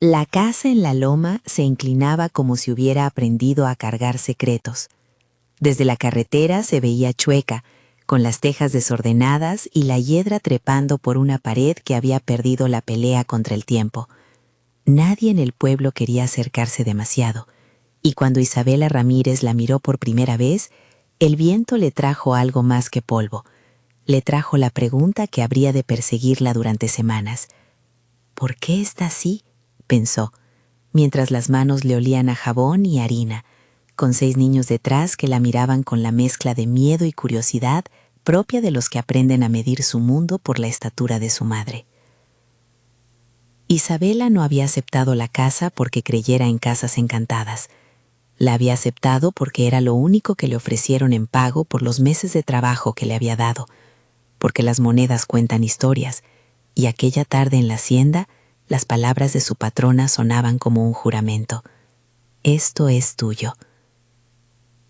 La casa en la loma se inclinaba como si hubiera aprendido a cargar secretos. Desde la carretera se veía chueca, con las tejas desordenadas y la hiedra trepando por una pared que había perdido la pelea contra el tiempo. Nadie en el pueblo quería acercarse demasiado, y cuando Isabela Ramírez la miró por primera vez, el viento le trajo algo más que polvo. Le trajo la pregunta que habría de perseguirla durante semanas. ¿Por qué está así?, pensó, mientras las manos le olían a jabón y harina, con 6 niños detrás que la miraban con la mezcla de miedo y curiosidad propia de los que aprenden a medir su mundo por la estatura de su madre. Isabela no había aceptado la casa porque creyera en casas encantadas. La había aceptado porque era lo único que le ofrecieron en pago por los meses de trabajo que le había dado, porque las monedas cuentan historias, y aquella tarde en la hacienda, las palabras de su patrona sonaban como un juramento. Esto es tuyo.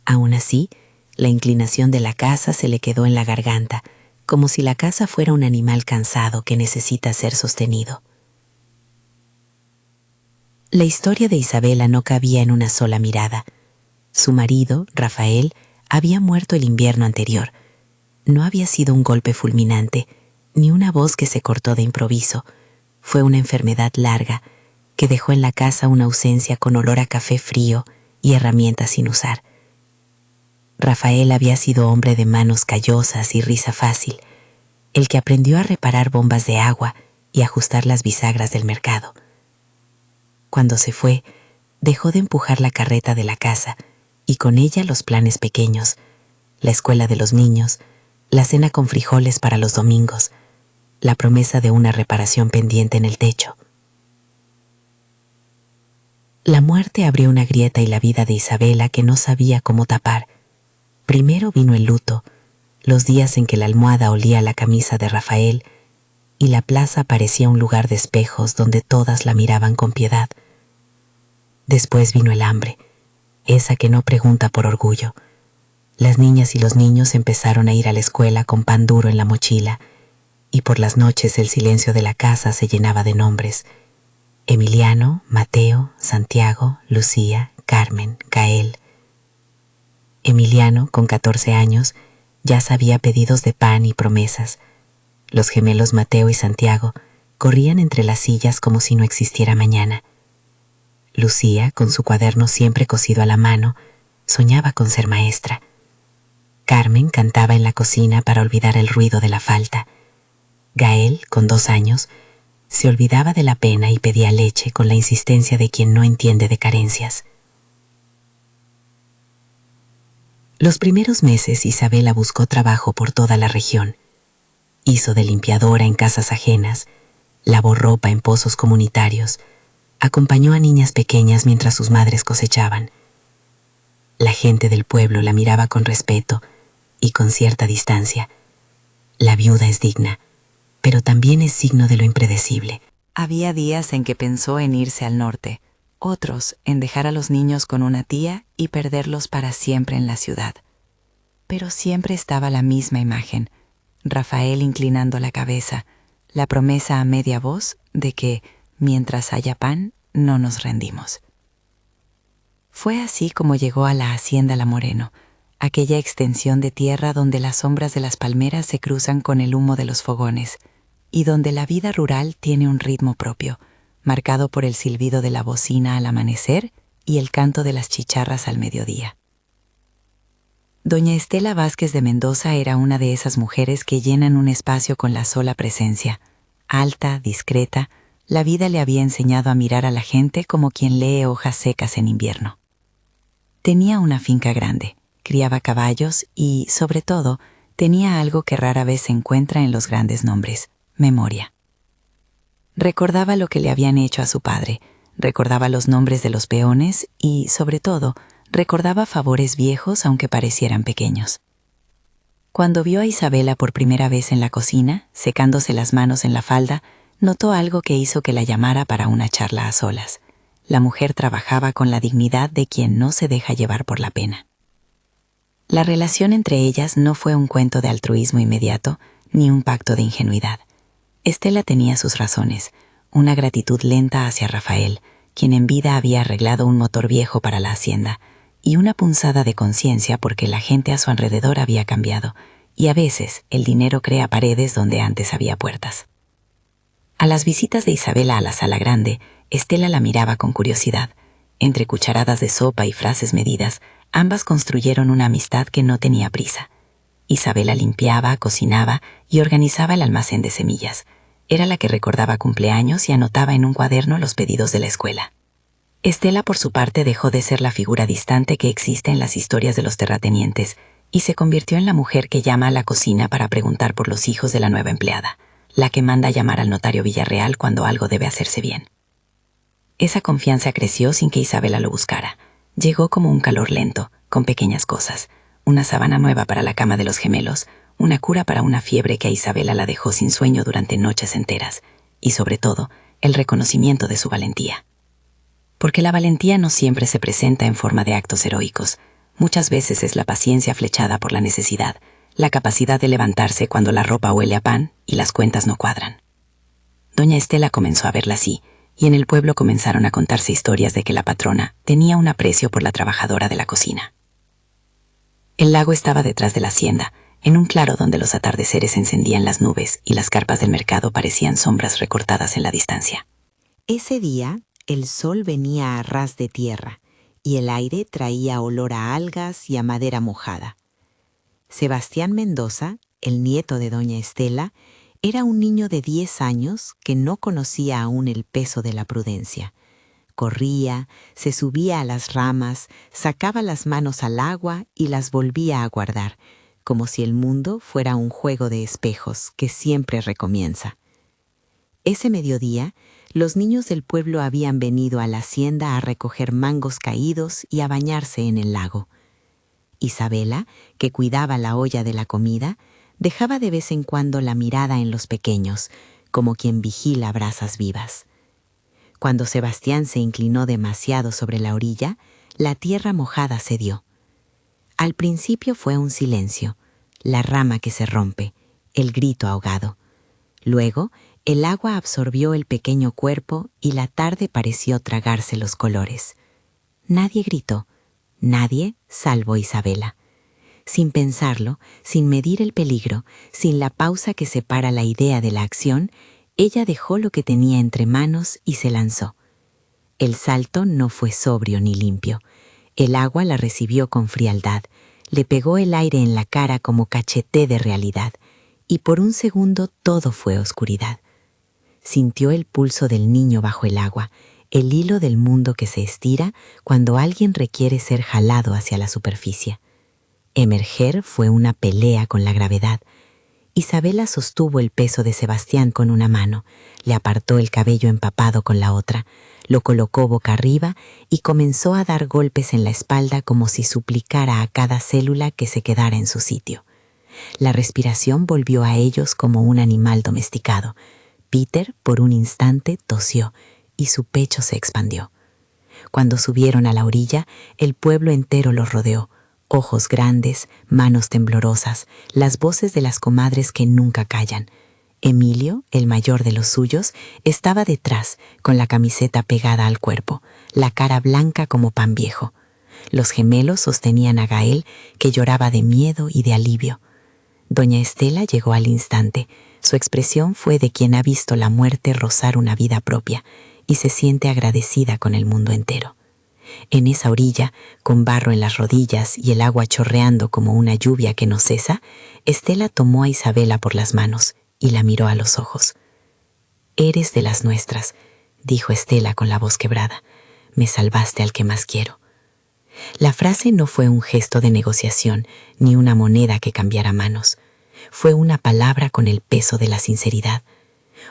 Aún así, la inclinación de la casa se le quedó en la garganta, como si la casa fuera un animal cansado que necesita ser sostenido. La historia de Isabela no cabía en una sola mirada. Su marido, Rafael, había muerto el invierno anterior. No había sido un golpe fulminante, ni una voz que se cortó de improviso. Fue una enfermedad larga que dejó en la casa una ausencia con olor a café frío y herramientas sin usar. Rafael había sido hombre de manos callosas y risa fácil, el que aprendió a reparar bombas de agua y ajustar las bisagras del mercado. Cuando se fue, dejó de empujar la carreta de la casa y con ella los planes pequeños, la escuela de los niños, la cena con frijoles para los domingos, la promesa de una reparación pendiente en el techo. La muerte abrió una grieta y la vida de Isabela que no sabía cómo tapar. Primero vino el luto, los días en que la almohada olía a la camisa de Rafael y la plaza parecía un lugar de espejos donde todas la miraban con piedad. Después vino el hambre, esa que no pregunta por orgullo. Las niñas y los niños empezaron a ir a la escuela con pan duro en la mochila, y por las noches el silencio de la casa se llenaba de nombres: Emiliano, Mateo, Santiago, Lucía, Carmen, Gael. Emiliano, con 14 años, ya sabía pedidos de pan y promesas. Los gemelos Mateo y Santiago corrían entre las sillas como si no existiera mañana. Lucía, con su cuaderno siempre cosido a la mano, soñaba con ser maestra. Carmen cantaba en la cocina para olvidar el ruido de la falta. Gael, con 2 años, se olvidaba de la pena y pedía leche con la insistencia de quien no entiende de carencias. Los primeros meses Isabela buscó trabajo por toda la región. Hizo de limpiadora en casas ajenas, lavó ropa en pozos comunitarios, acompañó a niñas pequeñas mientras sus madres cosechaban. La gente del pueblo la miraba con respeto y con cierta distancia. La viuda es digna, pero también es signo de lo impredecible. Había días en que pensó en irse al norte, otros en dejar a los niños con una tía y perderlos para siempre en la ciudad. Pero siempre estaba la misma imagen: Rafael inclinando la cabeza, la promesa a media voz de que, mientras haya pan, no nos rendimos. Fue así como llegó a la hacienda La Moreno, aquella extensión de tierra donde las sombras de las palmeras se cruzan con el humo de los fogones, y donde la vida rural tiene un ritmo propio, marcado por el silbido de la bocina al amanecer y el canto de las chicharras al mediodía. Doña Estela Vázquez de Mendoza era una de esas mujeres que llenan un espacio con la sola presencia. Alta, discreta, la vida le había enseñado a mirar a la gente como quien lee hojas secas en invierno. Tenía una finca grande, criaba caballos y, sobre todo, tenía algo que rara vez se encuentra en los grandes nombres: memoria. Recordaba lo que le habían hecho a su padre, recordaba los nombres de los peones y, sobre todo, recordaba favores viejos aunque parecieran pequeños. Cuando vio a Isabela por primera vez en la cocina, secándose las manos en la falda, notó algo que hizo que la llamara para una charla a solas. La mujer trabajaba con la dignidad de quien no se deja llevar por la pena. La relación entre ellas no fue un cuento de altruismo inmediato, ni un pacto de ingenuidad. Estela tenía sus razones, una gratitud lenta hacia Rafael, quien en vida había arreglado un motor viejo para la hacienda, y una punzada de conciencia porque la gente a su alrededor había cambiado, y a veces el dinero crea paredes donde antes había puertas. A las visitas de Isabela a la sala grande, Estela la miraba con curiosidad. Entre cucharadas de sopa y frases medidas, ambas construyeron una amistad que no tenía prisa. Isabela limpiaba, cocinaba y organizaba el almacén de semillas. Era la que recordaba cumpleaños y anotaba en un cuaderno los pedidos de la escuela. Estela, por su parte, dejó de ser la figura distante que existe en las historias de los terratenientes y se convirtió en la mujer que llama a la cocina para preguntar por los hijos de la nueva empleada, la que manda llamar al notario Villarreal cuando algo debe hacerse bien. Esa confianza creció sin que Isabela lo buscara. Llegó como un calor lento, con pequeñas cosas, una sábana nueva para la cama de los gemelos, una cura para una fiebre que a Isabela la dejó sin sueño durante noches enteras, y sobre todo, el reconocimiento de su valentía. Porque la valentía no siempre se presenta en forma de actos heroicos. Muchas veces es la paciencia flechada por la necesidad, la capacidad de levantarse cuando la ropa huele a pan y las cuentas no cuadran. Doña Estela comenzó a verla así, y en el pueblo comenzaron a contarse historias de que la patrona tenía un aprecio por la trabajadora de la cocina. El lago estaba detrás de la hacienda, en un claro donde los atardeceres encendían las nubes y las carpas del mercado parecían sombras recortadas en la distancia. Ese día, el sol venía a ras de tierra y el aire traía olor a algas y a madera mojada. Sebastián Mendoza, el nieto de doña Estela, era un niño de 10 años que no conocía aún el peso de la prudencia. Corría, se subía a las ramas, sacaba las manos al agua y las volvía a guardar, como si el mundo fuera un juego de espejos que siempre recomienza. Ese mediodía, los niños del pueblo habían venido a la hacienda a recoger mangos caídos y a bañarse en el lago. Isabela, que cuidaba la olla de la comida, dejaba de vez en cuando la mirada en los pequeños, como quien vigila brasas vivas. Cuando Sebastián se inclinó demasiado sobre la orilla, la tierra mojada cedió. Al principio fue un silencio, la rama que se rompe, el grito ahogado. Luego, el agua absorbió el pequeño cuerpo y la tarde pareció tragarse los colores. Nadie gritó, nadie salvo Isabela. Sin pensarlo, sin medir el peligro, sin la pausa que separa la idea de la acción, ella dejó lo que tenía entre manos y se lanzó. El salto no fue sobrio ni limpio. El agua la recibió con frialdad, le pegó el aire en la cara como cacheté de realidad, y por un segundo todo fue oscuridad. Sintió el pulso del niño bajo el agua, el hilo del mundo que se estira cuando alguien requiere ser jalado hacia la superficie. Emerger fue una pelea con la gravedad. Isabela sostuvo el peso de Sebastián con una mano, le apartó el cabello empapado con la otra, lo colocó boca arriba y comenzó a dar golpes en la espalda como si suplicara a cada célula que se quedara en su sitio. La respiración volvió a ellos como un animal domesticado. Peter, por un instante, tosió y su pecho se expandió. Cuando subieron a la orilla, el pueblo entero los rodeó. Ojos grandes, manos temblorosas, las voces de las comadres que nunca callan. Emilio, el mayor de los suyos, estaba detrás, con la camiseta pegada al cuerpo, la cara blanca como pan viejo. Los gemelos sostenían a Gael, que lloraba de miedo y de alivio. Doña Estela llegó al instante. Su expresión fue de quien ha visto la muerte rozar una vida propia y se siente agradecida con el mundo entero. En esa orilla, con barro en las rodillas y el agua chorreando como una lluvia que no cesa, Estela tomó a Isabela por las manos y la miró a los ojos. «Eres de las nuestras», dijo Estela con la voz quebrada. «Me salvaste al que más quiero». La frase no fue un gesto de negociación ni una moneda que cambiara manos. Fue una palabra con el peso de la sinceridad.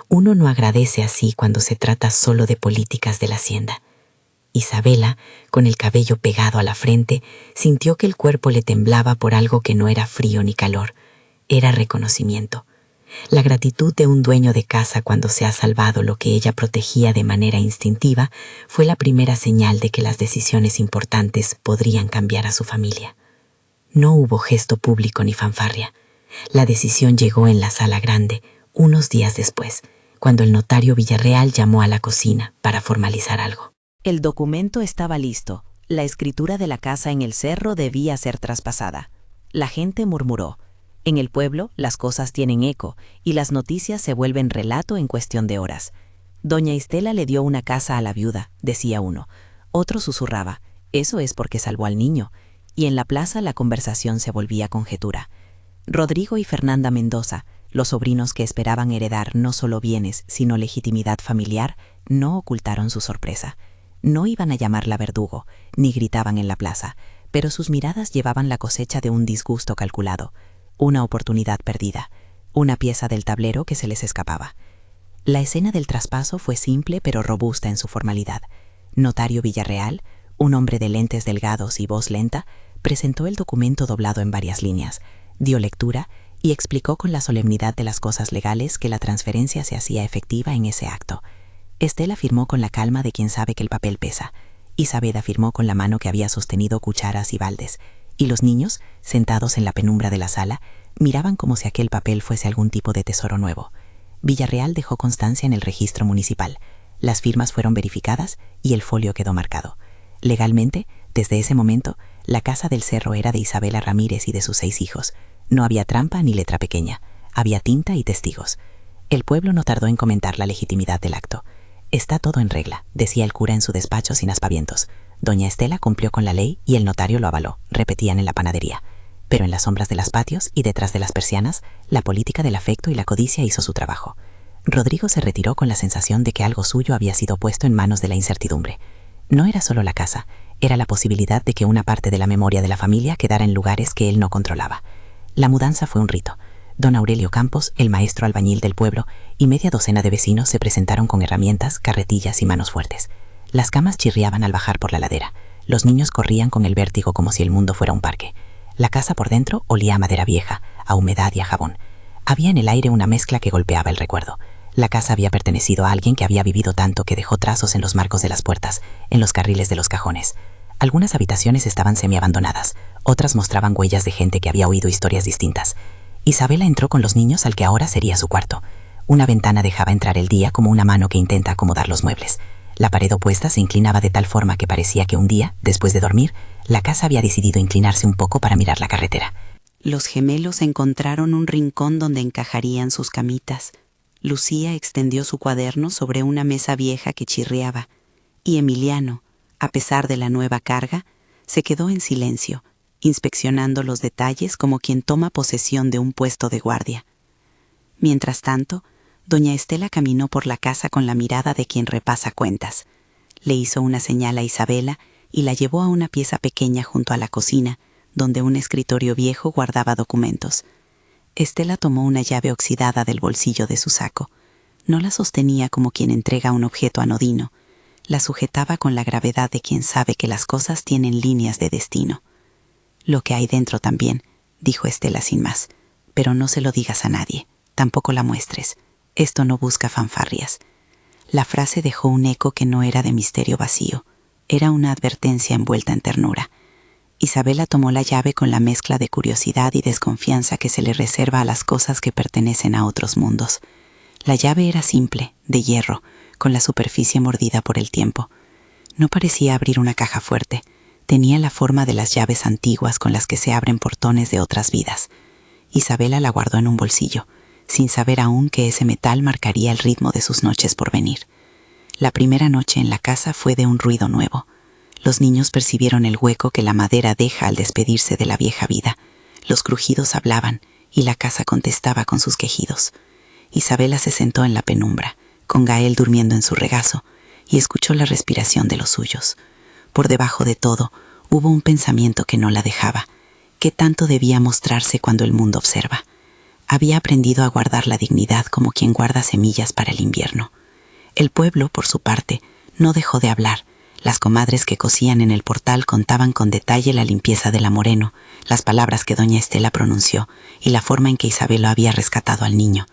Uno no agradece así cuando se trata solo de políticas de la hacienda. Isabela, con el cabello pegado a la frente, sintió que el cuerpo le temblaba por algo que no era frío ni calor. Era reconocimiento. La gratitud de un dueño de casa cuando se ha salvado lo que ella protegía de manera instintiva fue la primera señal de que las decisiones importantes podrían cambiar a su familia. No hubo gesto público ni fanfarria. La decisión llegó en la sala grande, unos días después, cuando el notario Villarreal llamó a la cocina para formalizar algo. El documento estaba listo. La escritura de la casa en el cerro debía ser traspasada. La gente murmuró. En el pueblo las cosas tienen eco y las noticias se vuelven relato en cuestión de horas. Doña Estela le dio una casa a la viuda, decía uno. Otro susurraba, eso es porque salvó al niño. Y en la plaza la conversación se volvía conjetura. Rodrigo y Fernanda Mendoza, los sobrinos que esperaban heredar no solo bienes, sino legitimidad familiar, no ocultaron su sorpresa. No iban a llamarla verdugo, ni gritaban en la plaza, pero sus miradas llevaban la cosecha de un disgusto calculado, una oportunidad perdida, una pieza del tablero que se les escapaba. La escena del traspaso fue simple pero robusta en su formalidad. Notario Villarreal, un hombre de lentes delgados y voz lenta, presentó el documento doblado en varias líneas, dio lectura y explicó con la solemnidad de las cosas legales que la transferencia se hacía efectiva en ese acto. Estela firmó con la calma de quien sabe que el papel pesa. Isabela firmó con la mano que había sostenido cucharas y baldes, y los niños, sentados en la penumbra de la sala, miraban como si aquel papel fuese algún tipo de tesoro nuevo. Villarreal dejó constancia en el registro municipal. Las firmas fueron verificadas y el folio quedó marcado. Legalmente, desde ese momento, la casa del cerro era de Isabela Ramírez y de sus 6 hijos. No había trampa ni letra pequeña. Había tinta y testigos. El pueblo no tardó en comentar la legitimidad del acto. Está todo en regla, decía el cura en su despacho sin aspavientos. Doña Estela cumplió con la ley y el notario lo avaló, repetían en la panadería. Pero en las sombras de los patios y detrás de las persianas, la política del afecto y la codicia hizo su trabajo. Rodrigo se retiró con la sensación de que algo suyo había sido puesto en manos de la incertidumbre. No era solo la casa, era la posibilidad de que una parte de la memoria de la familia quedara en lugares que él no controlaba. La mudanza fue un rito. Don Aurelio Campos, el maestro albañil del pueblo, y media docena de vecinos se presentaron con herramientas, carretillas y manos fuertes. Las camas chirriaban al bajar por la ladera. Los niños corrían con el vértigo como si el mundo fuera un parque. La casa por dentro olía a madera vieja, a humedad y a jabón. Había en el aire una mezcla que golpeaba el recuerdo. La casa había pertenecido a alguien que había vivido tanto que dejó trazos en los marcos de las puertas, en los carriles de los cajones. Algunas habitaciones estaban semiabandonadas, otras mostraban huellas de gente que había oído historias distintas. Isabela entró con los niños al que ahora sería su cuarto. Una ventana dejaba entrar el día como una mano que intenta acomodar los muebles. La pared opuesta se inclinaba de tal forma que parecía que un día, después de dormir, la casa había decidido inclinarse un poco para mirar la carretera. Los gemelos encontraron un rincón donde encajarían sus camitas. Lucía extendió su cuaderno sobre una mesa vieja que chirriaba, y Emiliano, a pesar de la nueva carga, se quedó en silencio, inspeccionando los detalles como quien toma posesión de un puesto de guardia. Mientras tanto, doña Estela caminó por la casa con la mirada de quien repasa cuentas. Le hizo una señal a Isabela y la llevó a una pieza pequeña junto a la cocina, donde un escritorio viejo guardaba documentos. Estela tomó una llave oxidada del bolsillo de su saco. No la sostenía como quien entrega un objeto anodino. La sujetaba con la gravedad de quien sabe que las cosas tienen líneas de destino. Lo que hay dentro también, dijo Estela sin más. Pero no se lo digas a nadie, tampoco la muestres. Esto no busca fanfarrias. La frase dejó un eco que no era de misterio vacío. Era una advertencia envuelta en ternura. Isabela tomó la llave con la mezcla de curiosidad y desconfianza que se le reserva a las cosas que pertenecen a otros mundos. La llave era simple, de hierro, con la superficie mordida por el tiempo. No parecía abrir una caja fuerte. Tenía la forma de las llaves antiguas con las que se abren portones de otras vidas. Isabela la guardó en un bolsillo, sin saber aún que ese metal marcaría el ritmo de sus noches por venir. La primera noche en la casa fue de un ruido nuevo. Los niños percibieron el hueco que la madera deja al despedirse de la vieja vida. Los crujidos hablaban y la casa contestaba con sus quejidos. Isabela se sentó en la penumbra, con Gael durmiendo en su regazo, y escuchó la respiración de los suyos. Por debajo de todo, hubo un pensamiento que no la dejaba. ¿Qué tanto debía mostrarse cuando el mundo observa? Había aprendido a guardar la dignidad como quien guarda semillas para el invierno. El pueblo, por su parte, no dejó de hablar. Las comadres que cosían en el portal contaban con detalle la limpieza de la Moreno, las palabras que doña Estela pronunció y la forma en que Isabela había rescatado al niño.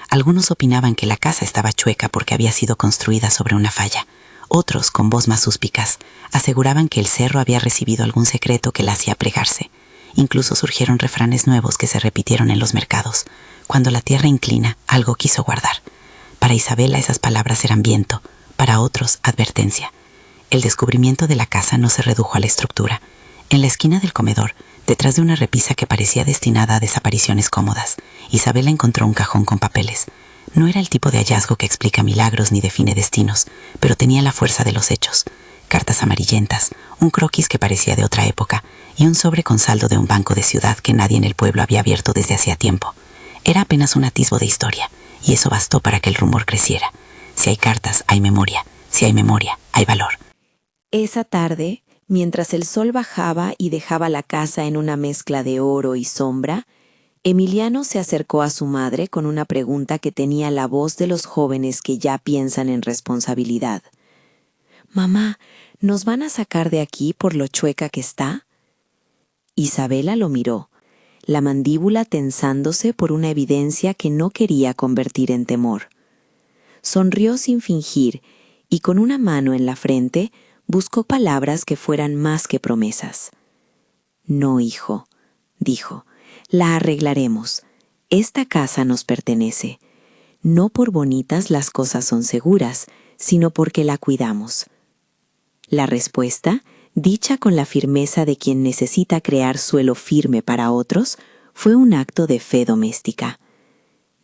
Algunos opinaban que la casa estaba chueca porque había sido construida sobre una falla. Otros, con voz más suspicaz, aseguraban que el cerro había recibido algún secreto que la hacía plegarse. Incluso surgieron refranes nuevos que se repitieron en los mercados. Cuando la tierra inclina, algo quiso guardar. Para Isabela esas palabras eran viento, para otros advertencia. El descubrimiento de la casa no se redujo a la estructura. En la esquina del comedor, detrás de una repisa que parecía destinada a desapariciones cómodas, Isabela encontró un cajón con papeles. No era el tipo de hallazgo que explica milagros ni define destinos, pero tenía la fuerza de los hechos. Cartas amarillentas, un croquis que parecía de otra época y un sobre con saldo de un banco de ciudad que nadie en el pueblo había abierto desde hacía tiempo. Era apenas un atisbo de historia, y eso bastó para que el rumor creciera. Si hay cartas, hay memoria. Si hay memoria, hay valor. Esa tarde, mientras el sol bajaba y dejaba la casa en una mezcla de oro y sombra, Emiliano se acercó a su madre con una pregunta que tenía la voz de los jóvenes que ya piensan en responsabilidad. «Mamá, ¿nos van a sacar de aquí por lo chueca que está?» Isabela lo miró, la mandíbula tensándose por una evidencia que no quería convertir en temor. Sonrió sin fingir y con una mano en la frente buscó palabras que fueran más que promesas. «No, hijo», dijo, «la arreglaremos. Esta casa nos pertenece. No por bonitas las cosas son seguras, sino porque la cuidamos». La respuesta, dicha con la firmeza de quien necesita crear suelo firme para otros, fue un acto de fe doméstica.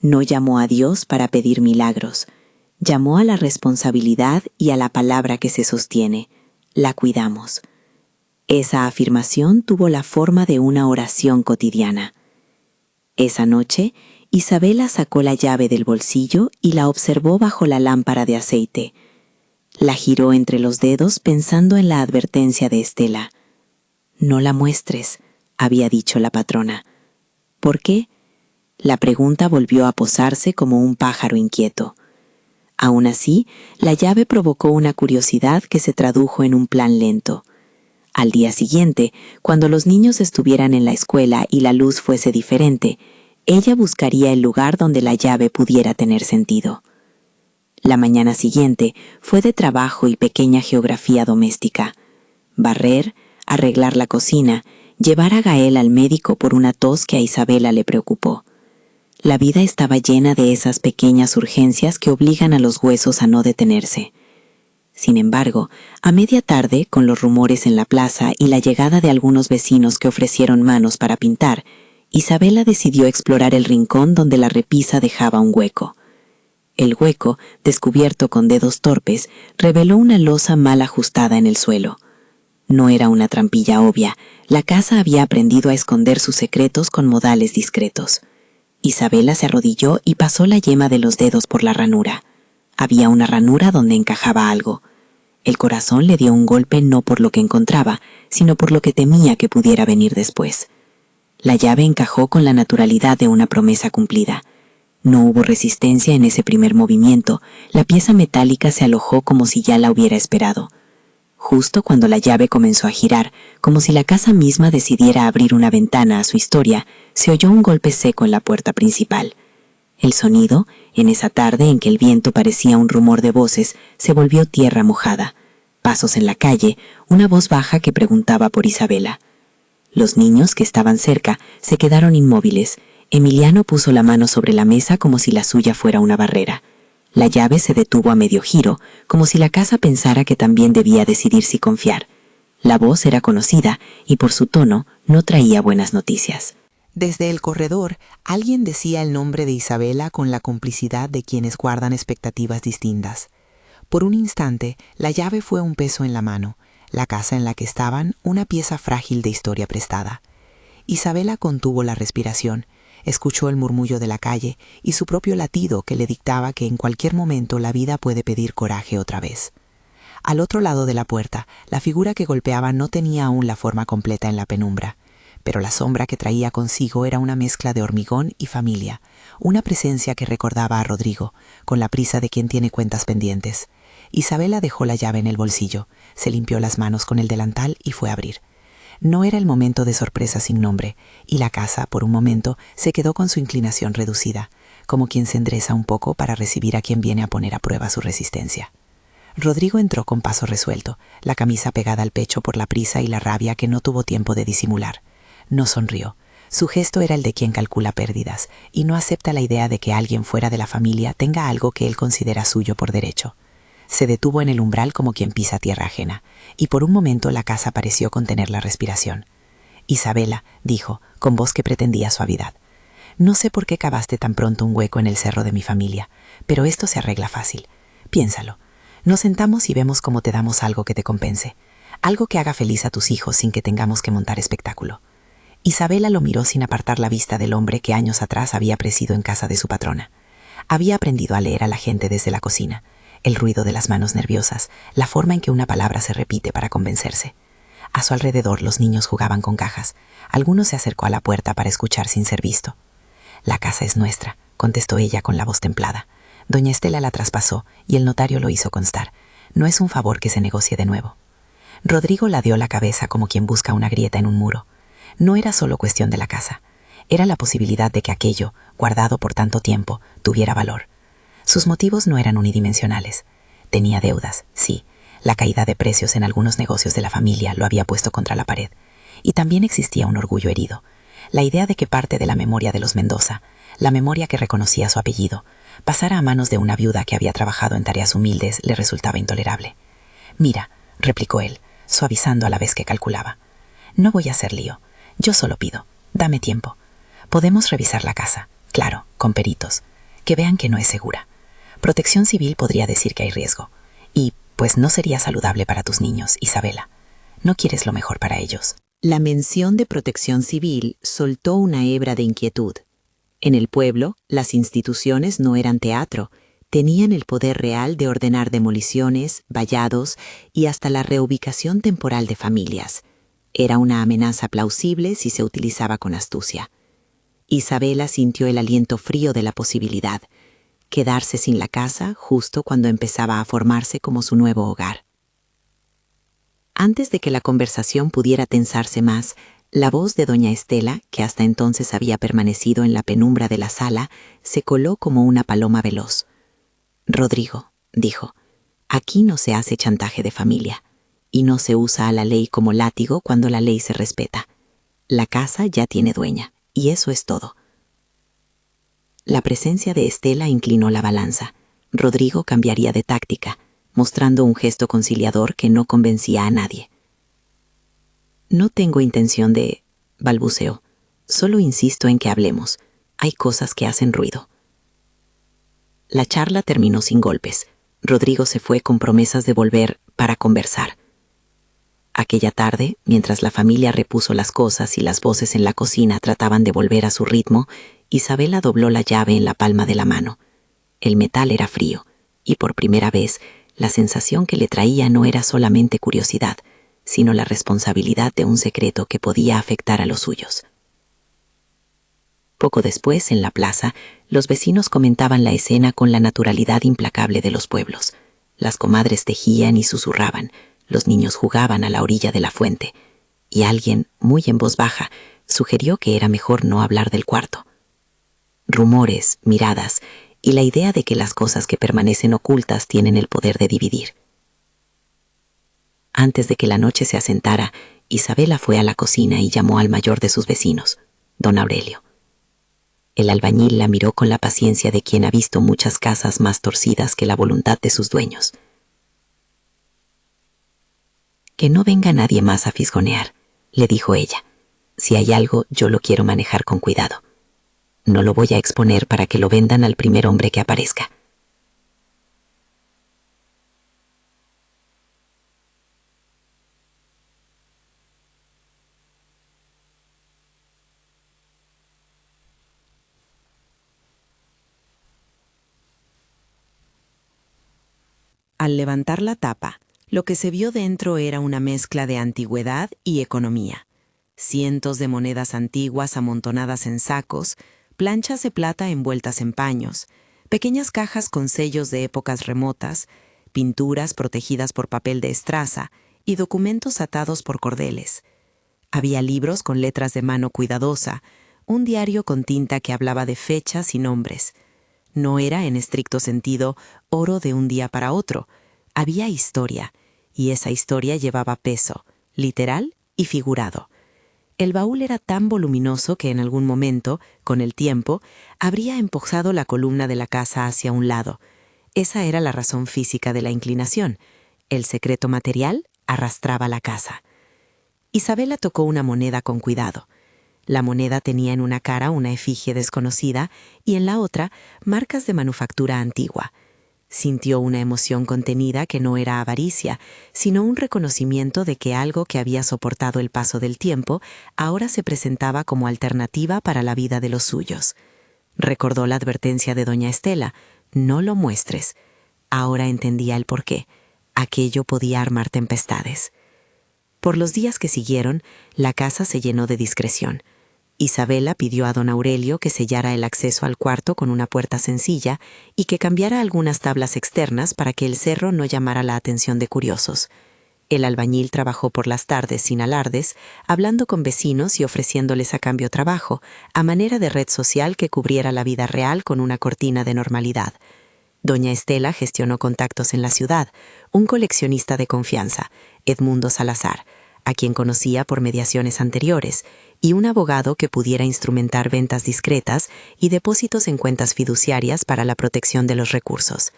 No llamó a Dios para pedir milagros, llamó a la responsabilidad y a la palabra que se sostiene: la cuidamos. Esa afirmación tuvo la forma de una oración cotidiana. Esa noche, Isabela sacó la llave del bolsillo y la observó bajo la lámpara de aceite. La giró entre los dedos pensando en la advertencia de Estela. «No la muestres», había dicho la patrona. «¿Por qué?». La pregunta volvió a posarse como un pájaro inquieto. Aún así, la llave provocó una curiosidad que se tradujo en un plan lento. Al día siguiente, cuando los niños estuvieran en la escuela y la luz fuese diferente, ella buscaría el lugar donde la llave pudiera tener sentido. La mañana siguiente fue de trabajo y pequeña geografía doméstica. Barrer, arreglar la cocina, llevar a Gael al médico por una tos que a Isabela le preocupó. La vida estaba llena de esas pequeñas urgencias que obligan a los huesos a no detenerse. Sin embargo, a media tarde, con los rumores en la plaza y la llegada de algunos vecinos que ofrecieron manos para pintar, Isabela decidió explorar el rincón donde la repisa dejaba un hueco. El hueco, descubierto con dedos torpes, reveló una losa mal ajustada en el suelo. No era una trampilla obvia, la casa había aprendido a esconder sus secretos con modales discretos. Isabela se arrodilló y pasó la yema de los dedos por la ranura. Había una ranura donde encajaba algo. El corazón le dio un golpe no por lo que encontraba, sino por lo que temía que pudiera venir después. La llave encajó con la naturalidad de una promesa cumplida. No hubo resistencia en ese primer movimiento, la pieza metálica se alojó como si ya la hubiera esperado. Justo cuando la llave comenzó a girar, como si la casa misma decidiera abrir una ventana a su historia, se oyó un golpe seco en la puerta principal. El sonido, en esa tarde en que el viento parecía un rumor de voces, se volvió tierra mojada. Pasos en la calle, una voz baja que preguntaba por Isabela. Los niños que estaban cerca se quedaron inmóviles. Emiliano puso la mano sobre la mesa como si la suya fuera una barrera. La llave se detuvo a medio giro, como si la casa pensara que también debía decidir si confiar. La voz era conocida y por su tono no traía buenas noticias. Desde el corredor, alguien decía el nombre de Isabela con la complicidad de quienes guardan expectativas distintas. Por un instante, la llave fue un peso en la mano, la casa en la que estaban una pieza frágil de historia prestada. Isabela contuvo la respiración. Escuchó el murmullo de la calle y su propio latido que le dictaba que en cualquier momento la vida puede pedir coraje otra vez. Al otro lado de la puerta, la figura que golpeaba no tenía aún la forma completa en la penumbra, pero la sombra que traía consigo era una mezcla de hormigón y familia, una presencia que recordaba a Rodrigo, con la prisa de quien tiene cuentas pendientes. Isabela dejó la llave en el bolsillo, se limpió las manos con el delantal y fue a abrir. No era el momento de sorpresa sin nombre, y la casa, por un momento, se quedó con su inclinación reducida, como quien se endereza un poco para recibir a quien viene a poner a prueba su resistencia. Rodrigo entró con paso resuelto, la camisa pegada al pecho por la prisa y la rabia que no tuvo tiempo de disimular. No sonrió. Su gesto era el de quien calcula pérdidas y no acepta la idea de que alguien fuera de la familia tenga algo que él considera suyo por derecho. Se detuvo en el umbral como quien pisa tierra ajena, y por un momento la casa pareció contener la respiración. «Isabela», dijo, con voz que pretendía suavidad, «no sé por qué cavaste tan pronto un hueco en el cerro de mi familia, pero esto se arregla fácil. Piénsalo. Nos sentamos y vemos cómo te damos algo que te compense, algo que haga feliz a tus hijos sin que tengamos que montar espectáculo». Isabela lo miró sin apartar la vista del hombre que años atrás había presidido en casa de su patrona. Había aprendido a leer a la gente desde la cocina, el ruido de las manos nerviosas, la forma en que una palabra se repite para convencerse. A su alrededor los niños jugaban con cajas. Alguno se acercó a la puerta para escuchar sin ser visto. «La casa es nuestra», contestó ella con la voz templada. Doña Estela la traspasó y el notario lo hizo constar. No es un favor que se negocie de nuevo. Rodrigo ladeó la cabeza como quien busca una grieta en un muro. No era solo cuestión de la casa. Era la posibilidad de que aquello, guardado por tanto tiempo, tuviera valor. Sus motivos no eran unidimensionales. Tenía deudas, sí. La caída de precios en algunos negocios de la familia lo había puesto contra la pared. Y también existía un orgullo herido. La idea de que parte de la memoria de los Mendoza, la memoria que reconocía su apellido, pasara a manos de una viuda que había trabajado en tareas humildes le resultaba intolerable. «Mira», replicó él, suavizando a la vez que calculaba, «no voy a hacer lío. Yo solo pido, dame tiempo. Podemos revisar la casa, claro, con peritos, que vean que no es segura. Protección Civil podría decir que hay riesgo. Y, pues, no sería saludable para tus niños, Isabela. No quieres lo mejor para ellos». La mención de Protección Civil soltó una hebra de inquietud. En el pueblo, las instituciones no eran teatro, tenían el poder real de ordenar demoliciones, vallados y hasta la reubicación temporal de familias. Era una amenaza plausible si se utilizaba con astucia. Isabela sintió el aliento frío de la posibilidad, quedarse sin la casa justo cuando empezaba a formarse como su nuevo hogar. Antes de que la conversación pudiera tensarse más, la voz de doña Estela, que hasta entonces había permanecido en la penumbra de la sala, se coló como una paloma veloz. «Rodrigo», dijo, «aquí no se hace chantaje de familia. Y no se usa a la ley como látigo cuando la ley se respeta. La casa ya tiene dueña, y eso es todo». La presencia de Estela inclinó la balanza. Rodrigo cambiaría de táctica, mostrando un gesto conciliador que no convencía a nadie. «No tengo intención de...», balbuceó. «Solo insisto en que hablemos. Hay cosas que hacen ruido». La charla terminó sin golpes. Rodrigo se fue con promesas de volver para conversar. Aquella tarde, mientras la familia repuso las cosas y las voces en la cocina trataban de volver a su ritmo, Isabela dobló la llave en la palma de la mano. El metal era frío, y por primera vez, la sensación que le traía no era solamente curiosidad, sino la responsabilidad de un secreto que podía afectar a los suyos. Poco después, en la plaza, los vecinos comentaban la escena con la naturalidad implacable de los pueblos. Las comadres tejían y susurraban, los niños jugaban a la orilla de la fuente, y alguien, muy en voz baja, sugirió que era mejor no hablar del cuarto. Rumores, miradas y la idea de que las cosas que permanecen ocultas tienen el poder de dividir. Antes de que la noche se asentara, Isabela fue a la cocina y llamó al mayor de sus vecinos, don Aurelio. El albañil la miró con la paciencia de quien ha visto muchas casas más torcidas que la voluntad de sus dueños. «Que no venga nadie más a fisgonear», le dijo ella. «Si hay algo, yo lo quiero manejar con cuidado. No lo voy a exponer para que lo vendan al primer hombre que aparezca». Al levantar la tapa, lo que se vio dentro era una mezcla de antigüedad y economía. Cientos de monedas antiguas amontonadas en sacos, planchas de plata envueltas en paños, pequeñas cajas con sellos de épocas remotas, pinturas protegidas por papel de estraza y documentos atados por cordeles. Había libros con letras de mano cuidadosa, un diario con tinta que hablaba de fechas y nombres. No era, en estricto sentido, oro de un día para otro. Había historia, y esa historia llevaba peso, literal y figurado. El baúl era tan voluminoso que en algún momento, con el tiempo, habría empujado la columna de la casa hacia un lado. Esa era la razón física de la inclinación. El secreto material arrastraba la casa. Isabela tocó una moneda con cuidado. La moneda tenía en una cara una efigie desconocida y en la otra marcas de manufactura antigua. Sintió una emoción contenida que no era avaricia, sino un reconocimiento de que algo que había soportado el paso del tiempo ahora se presentaba como alternativa para la vida de los suyos. Recordó la advertencia de doña Estela: no lo muestres. Ahora entendía el porqué. Aquello podía armar tempestades. Por los días que siguieron, la casa se llenó de discreción. Isabela pidió a don Aurelio que sellara el acceso al cuarto con una puerta sencilla y que cambiara algunas tablas externas para que el cerro no llamara la atención de curiosos. El albañil trabajó por las tardes sin alardes, hablando con vecinos y ofreciéndoles a cambio trabajo, a manera de red social que cubriera la vida real con una cortina de normalidad. Doña Estela gestionó contactos en la ciudad, un coleccionista de confianza, Edmundo Salazar, a quien conocía por mediaciones anteriores, y un abogado que pudiera instrumentar ventas discretas y depósitos en cuentas fiduciarias para la protección de los recursos.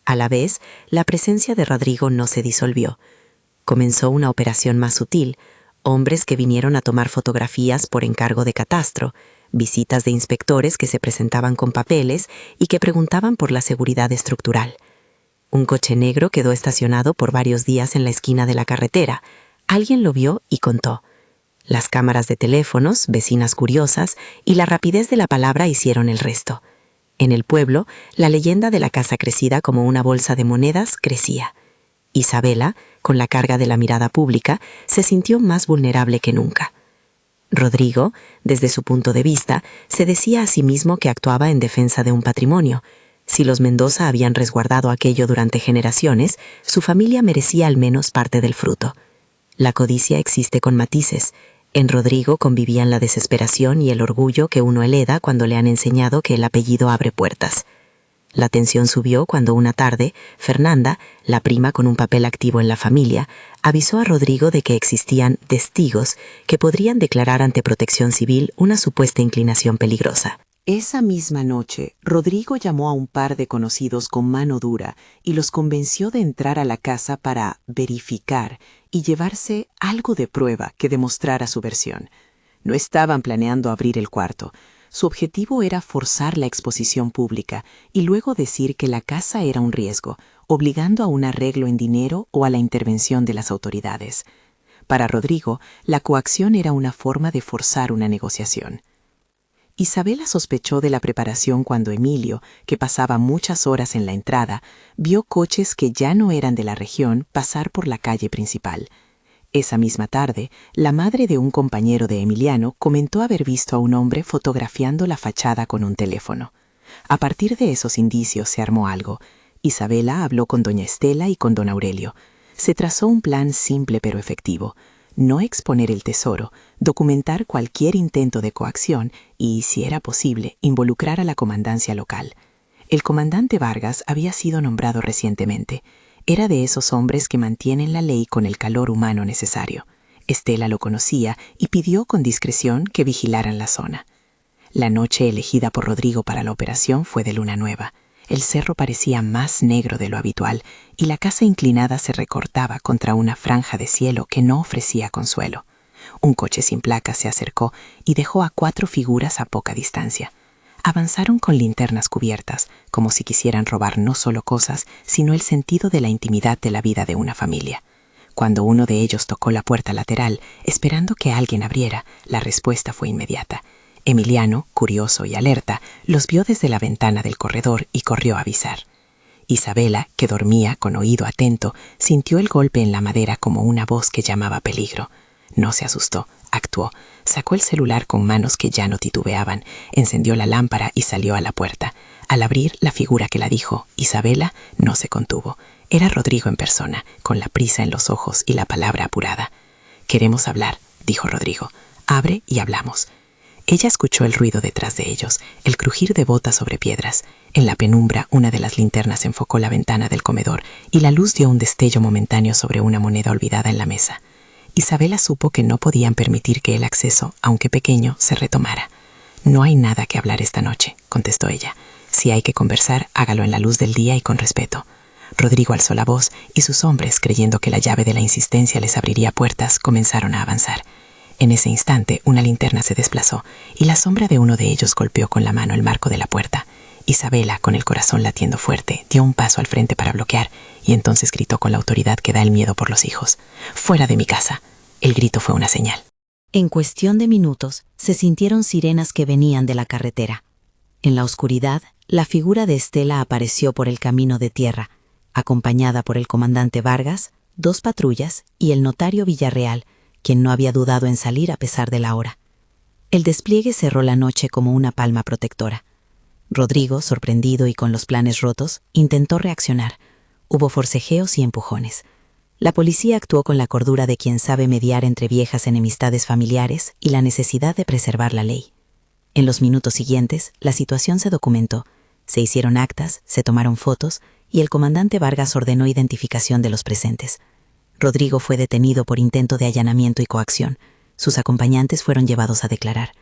A la vez, la presencia de Rodrigo no se disolvió. Comenzó una operación más sutil: hombres que vinieron a tomar fotografías por encargo de catastro, visitas de inspectores que se presentaban con papeles y que preguntaban por la seguridad estructural. Un coche negro quedó estacionado por varios días en la esquina de la carretera. Alguien lo vio y contó. Las cámaras de teléfonos, vecinas curiosas y la rapidez de la palabra hicieron el resto. En el pueblo, la leyenda de la casa crecida como una bolsa de monedas crecía. Isabela, con la carga de la mirada pública, se sintió más vulnerable que nunca. Rodrigo, desde su punto de vista, se decía a sí mismo que actuaba en defensa de un patrimonio. Si los Mendoza habían resguardado aquello durante generaciones, su familia merecía al menos parte del fruto. La codicia existe con matices. En Rodrigo convivían la desesperación y el orgullo que uno hereda cuando le han enseñado que el apellido abre puertas. La tensión subió cuando una tarde, Fernanda, la prima con un papel activo en la familia, avisó a Rodrigo de que existían testigos que podrían declarar ante Protección Civil una supuesta inclinación peligrosa. Esa misma noche, Rodrigo llamó a un par de conocidos con mano dura y los convenció de entrar a la casa para verificar y llevarse algo de prueba que demostrara su versión. No estaban planeando abrir el cuarto. Su objetivo era forzar la exposición pública y luego decir que la casa era un riesgo, obligando a un arreglo en dinero o a la intervención de las autoridades. Para Rodrigo, la coacción era una forma de forzar una negociación. Isabela sospechó de la preparación cuando Emilio, que pasaba muchas horas en la entrada, vio coches que ya no eran de la región pasar por la calle principal. Esa misma tarde, la madre de un compañero de Emiliano comentó haber visto a un hombre fotografiando la fachada con un teléfono. A partir de esos indicios se armó algo. Isabela habló con doña Estela y con don Aurelio. Se trazó un plan simple pero efectivo: no exponer el tesoro, documentar cualquier intento de coacción y, si era posible, involucrar a la comandancia local. El comandante Vargas había sido nombrado recientemente. Era de esos hombres que mantienen la ley con el calor humano necesario. Estela lo conocía y pidió con discreción que vigilaran la zona. La noche elegida por Rodrigo para la operación fue de luna nueva. El cerro parecía más negro de lo habitual y la casa inclinada se recortaba contra una franja de cielo que no ofrecía consuelo. Un coche sin placa se acercó y dejó a 4 figuras a poca distancia. Avanzaron con linternas cubiertas, como si quisieran robar no solo cosas, sino el sentido de la intimidad de la vida de una familia. Cuando uno de ellos tocó la puerta lateral, esperando que alguien abriera, la respuesta fue inmediata. Emiliano, curioso y alerta, los vio desde la ventana del corredor y corrió a avisar. Isabela, que dormía con oído atento, sintió el golpe en la madera como una voz que llamaba peligro. No se asustó, actuó, sacó el celular con manos que ya no titubeaban, encendió la lámpara y salió a la puerta. Al abrir, la figura que la dijo, Isabela, no se contuvo. Era Rodrigo en persona, con la prisa en los ojos y la palabra apurada. «Queremos hablar», dijo Rodrigo. «Abre y hablamos». Ella escuchó el ruido detrás de ellos, el crujir de botas sobre piedras. En la penumbra, una de las linternas enfocó la ventana del comedor y la luz dio un destello momentáneo sobre una moneda olvidada en la mesa. Isabela supo que no podían permitir que el acceso, aunque pequeño, se retomara. «No hay nada que hablar esta noche», contestó ella. «Si hay que conversar, hágalo en la luz del día y con respeto». Rodrigo alzó la voz y sus hombres, creyendo que la llave de la insistencia les abriría puertas, comenzaron a avanzar. En ese instante, una linterna se desplazó y la sombra de uno de ellos golpeó con la mano el marco de la puerta. Isabela, con el corazón latiendo fuerte, dio un paso al frente para bloquear y entonces gritó con la autoridad que da el miedo por los hijos. «¡Fuera de mi casa!». El grito fue una señal. En cuestión de minutos, se sintieron sirenas que venían de la carretera. En la oscuridad, la figura de Estela apareció por el camino de tierra, acompañada por el comandante Vargas, 2 patrullas y el notario Villarreal, quien no había dudado en salir a pesar de la hora. El despliegue cerró la noche como una palma protectora. Rodrigo, sorprendido y con los planes rotos, intentó reaccionar. Hubo forcejeos y empujones. La policía actuó con la cordura de quien sabe mediar entre viejas enemistades familiares y la necesidad de preservar la ley. En los minutos siguientes, la situación se documentó. Se hicieron actas, se tomaron fotos y el comandante Vargas ordenó identificación de los presentes. Rodrigo fue detenido por intento de allanamiento y coacción. Sus acompañantes fueron llevados a declarar.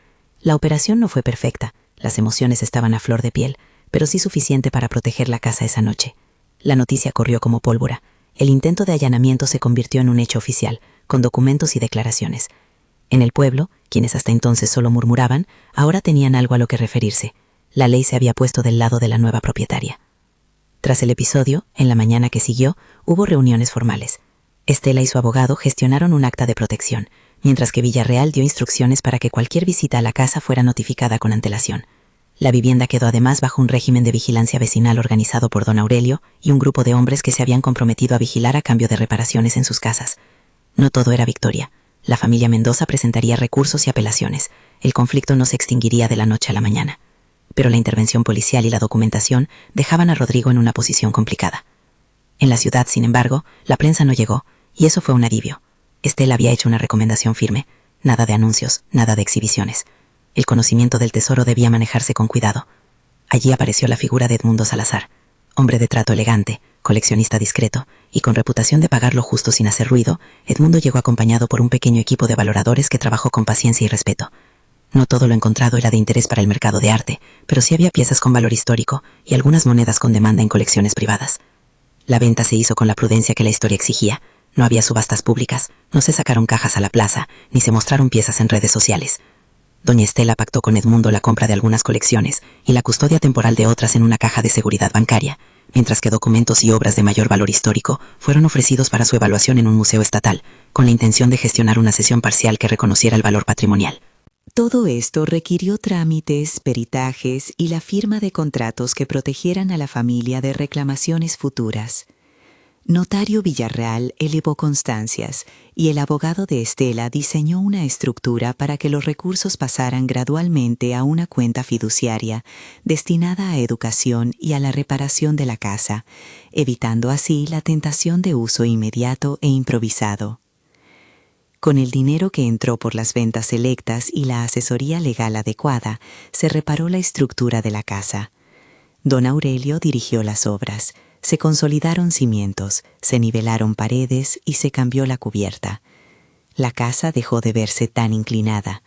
La operación no fue perfecta. Las emociones estaban a flor de piel, pero sí suficiente para proteger la casa esa noche. La noticia corrió como pólvora. El intento de allanamiento se convirtió en un hecho oficial, con documentos y declaraciones. En el pueblo, quienes hasta entonces solo murmuraban, ahora tenían algo a lo que referirse. La ley se había puesto del lado de la nueva propietaria. Tras el episodio, en la mañana que siguió, hubo reuniones formales. Estela y su abogado gestionaron un acta de protección, mientras que Villarreal dio instrucciones para que cualquier visita a la casa fuera notificada con antelación. La vivienda quedó además bajo un régimen de vigilancia vecinal organizado por don Aurelio y un grupo de hombres que se habían comprometido a vigilar a cambio de reparaciones en sus casas. No todo era victoria. La familia Mendoza presentaría recursos y apelaciones. El conflicto no se extinguiría de la noche a la mañana. Pero la intervención policial y la documentación dejaban a Rodrigo en una posición complicada. En la ciudad, sin embargo, la prensa no llegó, y eso fue un alivio. Estela había hecho una recomendación firme: nada de anuncios, nada de exhibiciones. El conocimiento del tesoro debía manejarse con cuidado. Allí apareció la figura de Edmundo Salazar, hombre de trato elegante, coleccionista discreto, y con reputación de pagar lo justo sin hacer ruido. Edmundo llegó acompañado por un pequeño equipo de valoradores que trabajó con paciencia y respeto. No todo lo encontrado era de interés para el mercado de arte, pero sí había piezas con valor histórico y algunas monedas con demanda en colecciones privadas. La venta se hizo con la prudencia que la historia exigía. No había subastas públicas, no se sacaron cajas a la plaza, ni se mostraron piezas en redes sociales. Doña Estela pactó con Edmundo la compra de algunas colecciones y la custodia temporal de otras en una caja de seguridad bancaria, mientras que documentos y obras de mayor valor histórico fueron ofrecidos para su evaluación en un museo estatal, con la intención de gestionar una cesión parcial que reconociera el valor patrimonial. Todo esto requirió trámites, peritajes y la firma de contratos que protegieran a la familia de reclamaciones futuras. Notario Villarreal elevó constancias y el abogado de Estela diseñó una estructura para que los recursos pasaran gradualmente a una cuenta fiduciaria destinada a educación y a la reparación de la casa, evitando así la tentación de uso inmediato e improvisado. Con el dinero que entró por las ventas selectas y la asesoría legal adecuada, se reparó la estructura de la casa. Don Aurelio dirigió las obras. Se consolidaron cimientos, se nivelaron paredes y se cambió la cubierta. La casa dejó de verse tan inclinada.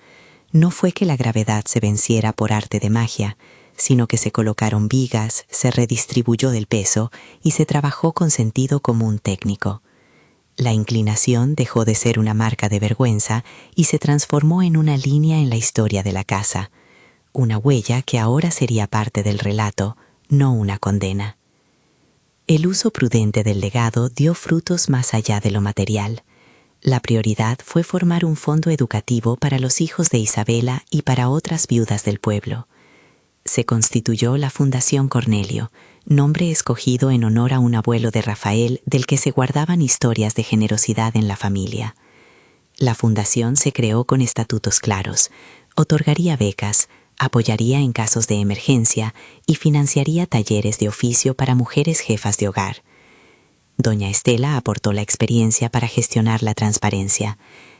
No fue que la gravedad se venciera por arte de magia, sino que se colocaron vigas, se redistribuyó el peso y se trabajó con sentido común técnico. La inclinación dejó de ser una marca de vergüenza y se transformó en una línea en la historia de la casa, una huella que ahora sería parte del relato, no una condena. El uso prudente del legado dio frutos más allá de lo material. La prioridad fue formar un fondo educativo para los hijos de Isabela y para otras viudas del pueblo. Se constituyó la Fundación Cornelio, nombre escogido en honor a un abuelo de Rafael del que se guardaban historias de generosidad en la familia. La fundación se creó con estatutos claros, otorgaría becas, apoyaría en casos de emergencia y financiaría talleres de oficio para mujeres jefas de hogar. Doña Estela aportó la experiencia para gestionar la transparencia.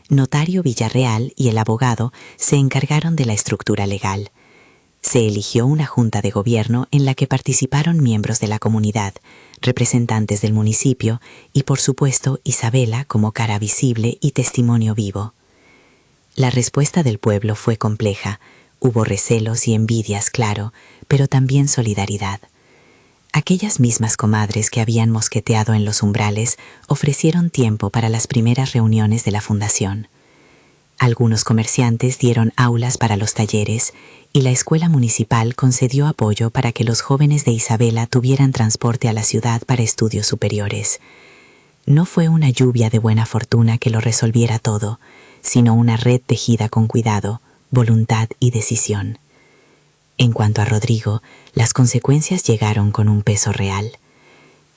Notario Villarreal y el abogado se encargaron de la estructura legal. Se eligió una junta de gobierno en la que participaron miembros de la comunidad, representantes del municipio y, por supuesto, Isabela como cara visible y testimonio vivo. La respuesta del pueblo fue compleja. Hubo recelos y envidias, claro, pero también solidaridad. Aquellas mismas comadres que habían mosqueteado en los umbrales ofrecieron tiempo para las primeras reuniones de la fundación. Algunos comerciantes dieron aulas para los talleres y la escuela municipal concedió apoyo para que los jóvenes de Isabela tuvieran transporte a la ciudad para estudios superiores. No fue una lluvia de buena fortuna que lo resolviera todo, sino una red tejida con cuidado, voluntad y decisión. En cuanto a Rodrigo, las consecuencias llegaron con un peso real.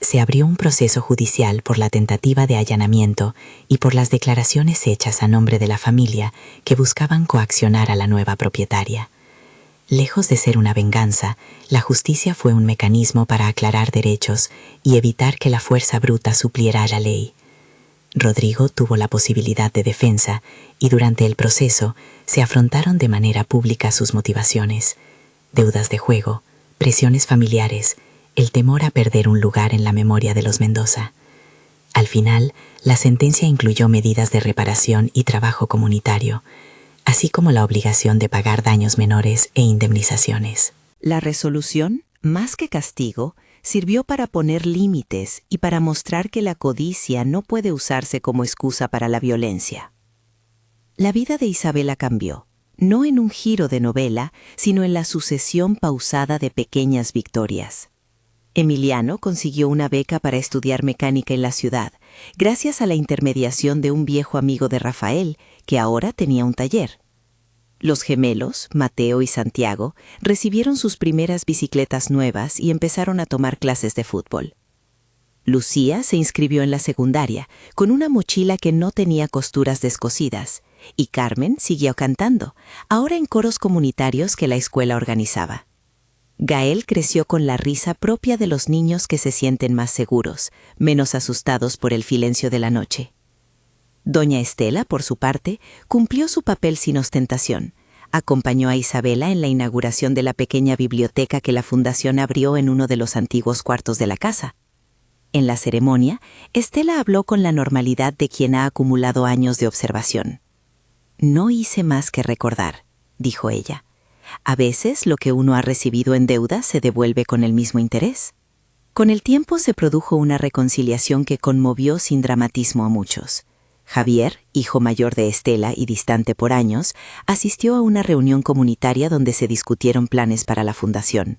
Se abrió un proceso judicial por la tentativa de allanamiento y por las declaraciones hechas a nombre de la familia que buscaban coaccionar a la nueva propietaria. Lejos de ser una venganza, la justicia fue un mecanismo para aclarar derechos y evitar que la fuerza bruta supliera a la ley. Rodrigo tuvo la posibilidad de defensa y durante el proceso se afrontaron de manera pública sus motivaciones: deudas de juego, presiones familiares, el temor a perder un lugar en la memoria de los Mendoza. Al final, la sentencia incluyó medidas de reparación y trabajo comunitario, así como la obligación de pagar daños menores e indemnizaciones. La resolución, más que castigo, sirvió para poner límites y para mostrar que la codicia no puede usarse como excusa para la violencia. La vida de Isabela cambió, no en un giro de novela, sino en la sucesión pausada de pequeñas victorias. Emiliano consiguió una beca para estudiar mecánica en la ciudad, gracias a la intermediación de un viejo amigo de Rafael, que ahora tenía un taller. Los gemelos, Mateo y Santiago, recibieron sus primeras bicicletas nuevas y empezaron a tomar clases de fútbol. Lucía se inscribió en la secundaria, con una mochila que no tenía costuras descosidas, y Carmen siguió cantando, ahora en coros comunitarios que la escuela organizaba. Gael creció con la risa propia de los niños que se sienten más seguros, menos asustados por el silencio de la noche. Doña Estela, por su parte, cumplió su papel sin ostentación. Acompañó a Isabela en la inauguración de la pequeña biblioteca que la fundación abrió en uno de los antiguos cuartos de la casa. En la ceremonia, Estela habló con la normalidad de quien ha acumulado años de observación. «No hice más que recordar», dijo ella. «A veces lo que uno ha recibido en deuda se devuelve con el mismo interés». Con el tiempo se produjo una reconciliación que conmovió sin dramatismo a muchos. Javier, hijo mayor de Estela y distante por años, asistió a una reunión comunitaria donde se discutieron planes para la fundación.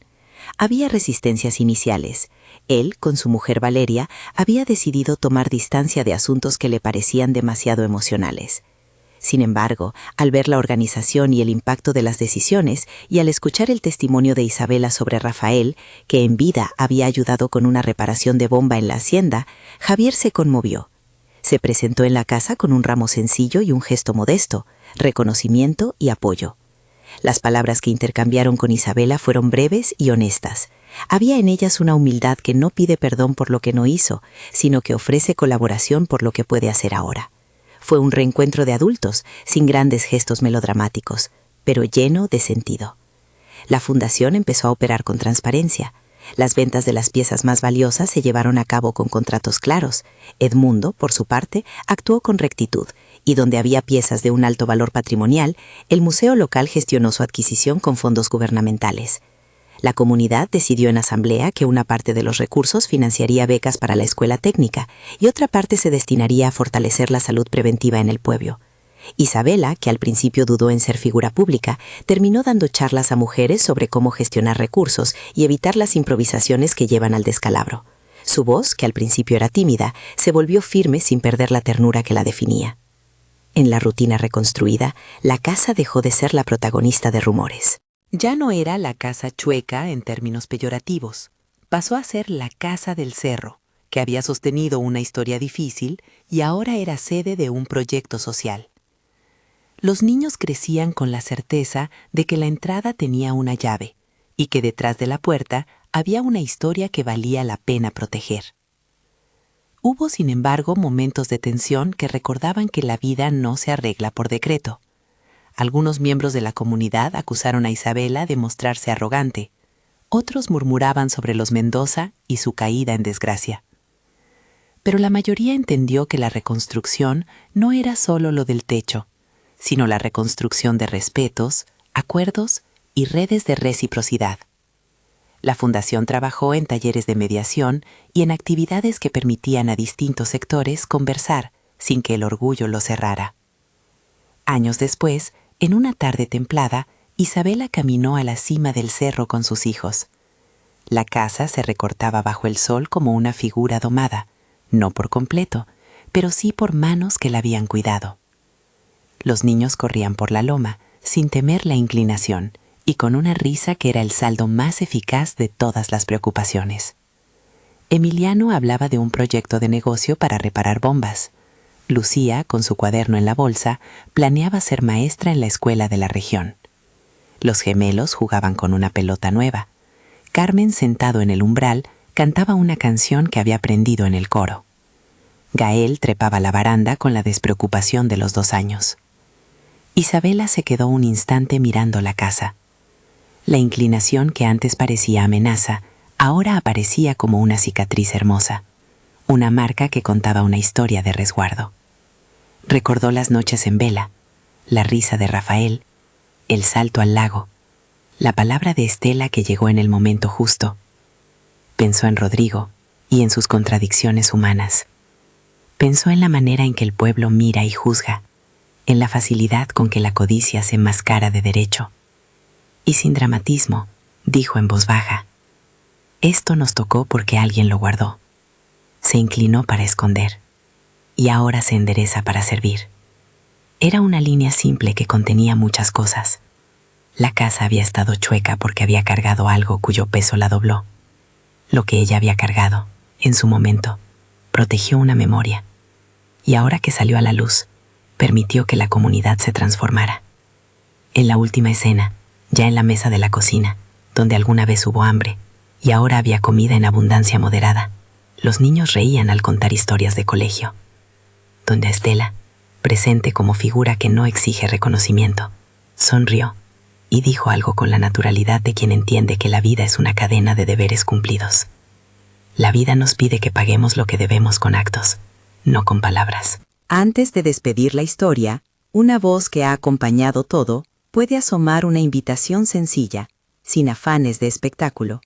Había resistencias iniciales. Él, con su mujer Valeria, había decidido tomar distancia de asuntos que le parecían demasiado emocionales. Sin embargo, al ver la organización y el impacto de las decisiones y al escuchar el testimonio de Isabela sobre Rafael, que en vida había ayudado con una reparación de bomba en la hacienda, Javier se conmovió. Se presentó en la casa con un ramo sencillo y un gesto modesto, reconocimiento y apoyo. Las palabras que intercambiaron con Isabela fueron breves y honestas. Había en ellas una humildad que no pide perdón por lo que no hizo, sino que ofrece colaboración por lo que puede hacer ahora. Fue un reencuentro de adultos, sin grandes gestos melodramáticos, pero lleno de sentido. La fundación empezó a operar con transparencia. Las ventas de las piezas más valiosas se llevaron a cabo con contratos claros. Edmundo, por su parte, actuó con rectitud, y donde había piezas de un alto valor patrimonial, el museo local gestionó su adquisición con fondos gubernamentales. La comunidad decidió en asamblea que una parte de los recursos financiaría becas para la escuela técnica y otra parte se destinaría a fortalecer la salud preventiva en el pueblo. Isabela, que al principio dudó en ser figura pública, terminó dando charlas a mujeres sobre cómo gestionar recursos y evitar las improvisaciones que llevan al descalabro. Su voz, que al principio era tímida, se volvió firme sin perder la ternura que la definía. En la rutina reconstruida, la casa dejó de ser la protagonista de rumores. Ya no era la casa chueca en términos peyorativos. Pasó a ser la casa del cerro, que había sostenido una historia difícil y ahora era sede de un proyecto social. Los niños crecían con la certeza de que la entrada tenía una llave y que detrás de la puerta había una historia que valía la pena proteger. Hubo, sin embargo, momentos de tensión que recordaban que la vida no se arregla por decreto. Algunos miembros de la comunidad acusaron a Isabela de mostrarse arrogante. Otros murmuraban sobre los Mendoza y su caída en desgracia. Pero la mayoría entendió que la reconstrucción no era solo lo del techo, sino la reconstrucción de respetos, acuerdos y redes de reciprocidad. La fundación trabajó en talleres de mediación y en actividades que permitían a distintos sectores conversar sin que el orgullo los cerrara. Años después, en una tarde templada, Isabela caminó a la cima del cerro con sus hijos. La casa se recortaba bajo el sol como una figura domada, no por completo, pero sí por manos que la habían cuidado. Los niños corrían por la loma, sin temer la inclinación, y con una risa que era el saldo más eficaz de todas las preocupaciones. Emiliano hablaba de un proyecto de negocio para reparar bombas. Lucía, con su cuaderno en la bolsa, planeaba ser maestra en la escuela de la región. Los gemelos jugaban con una pelota nueva. Carmen, sentado en el umbral, cantaba una canción que había aprendido en el coro. Gael trepaba la baranda con la despreocupación de los 2 años. Isabela se quedó un instante mirando la casa. La inclinación que antes parecía amenaza, ahora aparecía como una cicatriz hermosa, una marca que contaba una historia de resguardo. Recordó las noches en vela, la risa de Rafael, el salto al lago, la palabra de Estela que llegó en el momento justo. Pensó en Rodrigo y en sus contradicciones humanas. Pensó en la manera en que el pueblo mira y juzga, en la facilidad con que la codicia se enmascara de derecho. Y sin dramatismo, dijo en voz baja: «Esto nos tocó porque alguien lo guardó. Se inclinó para esconder, y ahora se endereza para servir». Era una línea simple que contenía muchas cosas. La casa había estado chueca porque había cargado algo cuyo peso la dobló. Lo que ella había cargado, en su momento, protegió una memoria. Y ahora que salió a la luz, permitió que la comunidad se transformara. En la última escena, ya en la mesa de la cocina, donde alguna vez hubo hambre, y ahora había comida en abundancia moderada, los niños reían al contar historias de colegio. Donde Estela, presente como figura que no exige reconocimiento, sonrió y dijo algo con la naturalidad de quien entiende que la vida es una cadena de deberes cumplidos. La vida nos pide que paguemos lo que debemos con actos, no con palabras. Antes de despedir la historia, una voz que ha acompañado todo puede asomar una invitación sencilla, sin afanes de espectáculo.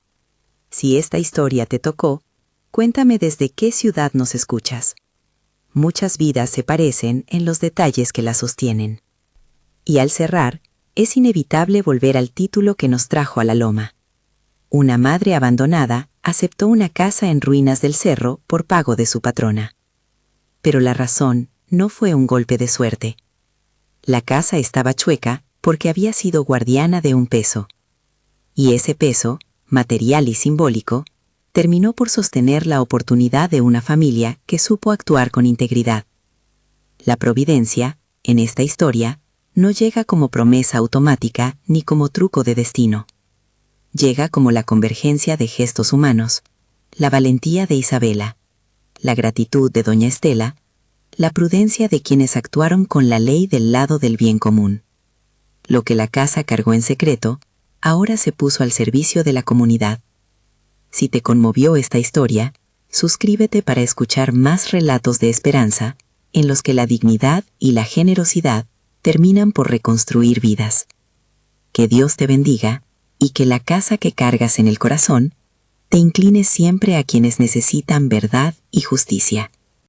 Si esta historia te tocó, cuéntame desde qué ciudad nos escuchas. Muchas vidas se parecen en los detalles que la sostienen. Y al cerrar, es inevitable volver al título que nos trajo a la loma. Una madre abandonada aceptó una casa en ruinas del cerro por pago de su patrona. Pero la razón no fue un golpe de suerte. La casa estaba chueca porque había sido guardiana de un peso. Y ese peso, material y simbólico, terminó por sostener la oportunidad de una familia que supo actuar con integridad. La providencia, en esta historia, no llega como promesa automática ni como truco de destino. Llega como la convergencia de gestos humanos, la valentía de Isabela, la gratitud de doña Estela, la prudencia de quienes actuaron con la ley del lado del bien común. Lo que la casa cargó en secreto, ahora se puso al servicio de la comunidad. Si te conmovió esta historia, suscríbete para escuchar más relatos de esperanza, en los que la dignidad y la generosidad terminan por reconstruir vidas. Que Dios te bendiga, y que la casa que cargas en el corazón te incline siempre a quienes necesitan verdad y justicia.